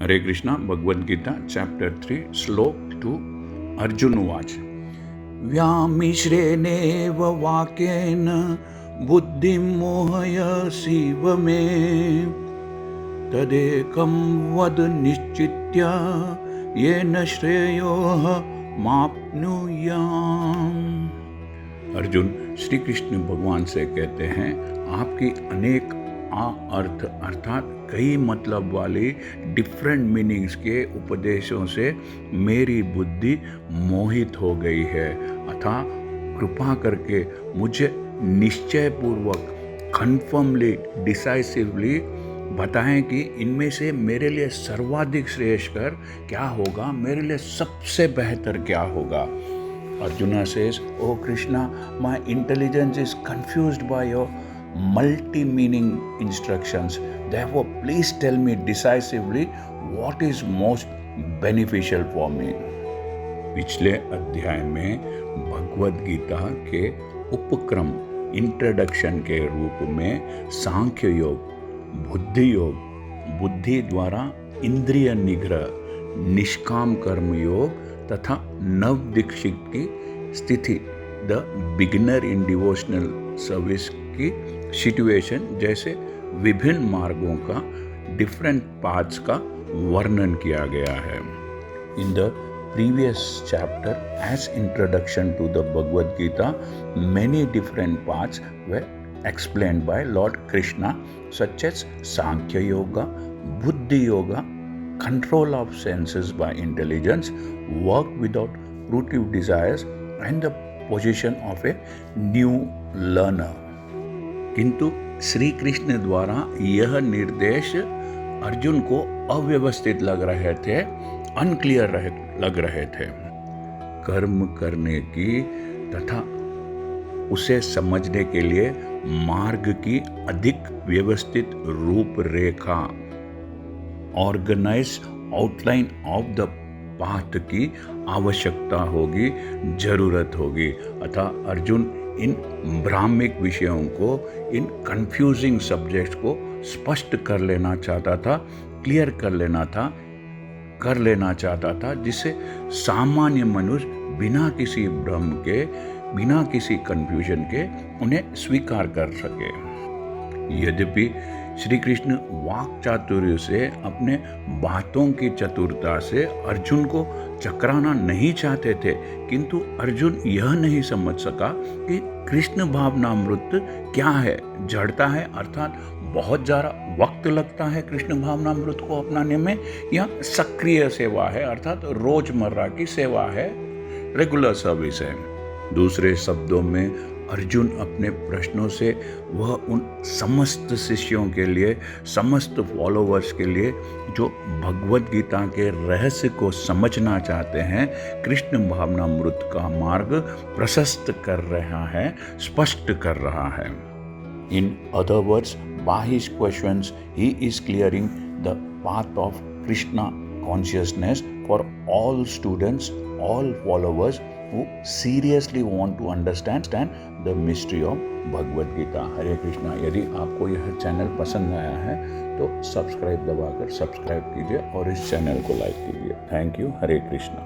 हरे Krishna Bhagavad Gita chapter 3 श्लोक 2 अर्जुन उवाच व्यामिश्रेणेव वाक्येन बुद्धिं मोहयसीव मे तदेकं वद निश्चित्य येन श्रेयोऽहमाप्नुयाम्। अर्जुन श्री कृष्ण भगवान से कहते हैं, आपकी अनेक अर्थ अर्थात कई मतलब वाली डिफरेंट मीनिंग्स के उपदेशों से मेरी बुद्धि मोहित हो गई है, अतः कृपा करके मुझे निश्चय पूर्वक कन्फर्मली डिसाइसिवली बताएं कि इनमें से मेरे लिए सर्वाधिक श्रेयस्कर क्या होगा, मेरे लिए सबसे बेहतर क्या होगा। Arjuna says, "Oh Krishna, my intelligence is confused by your multi-meaning instructions. Therefore, please tell me decisively what is most beneficial for me." पिछले अध्याय में भगवद गीता के उपक्रम इंट्रोडक्शन के रूप में सांख्य योग, बुद्धि योग, बुद्धि द्वारा इंद्रिय निग्रह, निष्काम कर्म योग तथा नव दीक्षित की स्थिति, the beginner in devotional service की सिचुएशन जैसे विभिन्न मार्गों का, डिफरेंट पाथ्स का वर्णन किया गया है। In the previous chapter as introduction to the Bhagavad Gita, many different paths were explained by lord Krishna such as Sankhya yoga, Buddhi yoga, control of senses by intelligence, work without fruitive desires and the position of a new learner. किंतु श्री कृष्ण द्वारा यह निर्देश अर्जुन को अव्यवस्थित लग रहे थे, unclear लग रहे थे। कर्म करने की तथा उसे समझने के लिए मार्ग की अधिक व्यवस्थित रूपरेखा, organize outline of the path की आवश्यकता होगी, जरूरत होगी। अतः अर्जुन इन भ्रामिक विषयों को, इन कंफ्यूजिंग सब्जेक्ट्स को स्पष्ट कर लेना चाहता था, क्लियर कर लेना चाहता था, जिससे सामान्य मनुष्य बिना किसी भ्रम के, बिना किसी कंफ्यूजन के उन्हें स्वीकार कर सके। यद्यपि श्री कृष्ण वाक चातुर्य से, अपने बातों की चतुरता से अर्जुन को चकराना नहीं चाहते थे, किंतु अर्जुन यह नहीं समझ सका कि कृष्ण भावनामृत क्या है। जड़ता है अर्थात बहुत ज़्यादा वक्त लगता है कृष्ण भावनामृत को अपनाने में, या सक्रिय सेवा है अर्थात रोजमर्रा की सेवा है, रेगुलर सर्विस है। दूसरे शब्दों में अर्जुन अपने प्रश्नों से वह उन समस्त शिष्यों के लिए, समस्त फॉलोवर्स के लिए जो भगवद गीता के रहस्य को समझना चाहते हैं, कृष्ण भावनामृत का मार्ग प्रशस्त कर रहा है, स्पष्ट कर रहा है। In other words, by his questions he is clearing the path of Krishna consciousness for all students, all followers who seriously want to understand the mystery of Bhagavad Gita. Hare Krishna. यदि आपको यह चैनल पसंद आया है तो सब्सक्राइब दबाकर सब्सक्राइब कीजिए और इस चैनल को लाइक कीजिए। Thank you. हरे कृष्णा।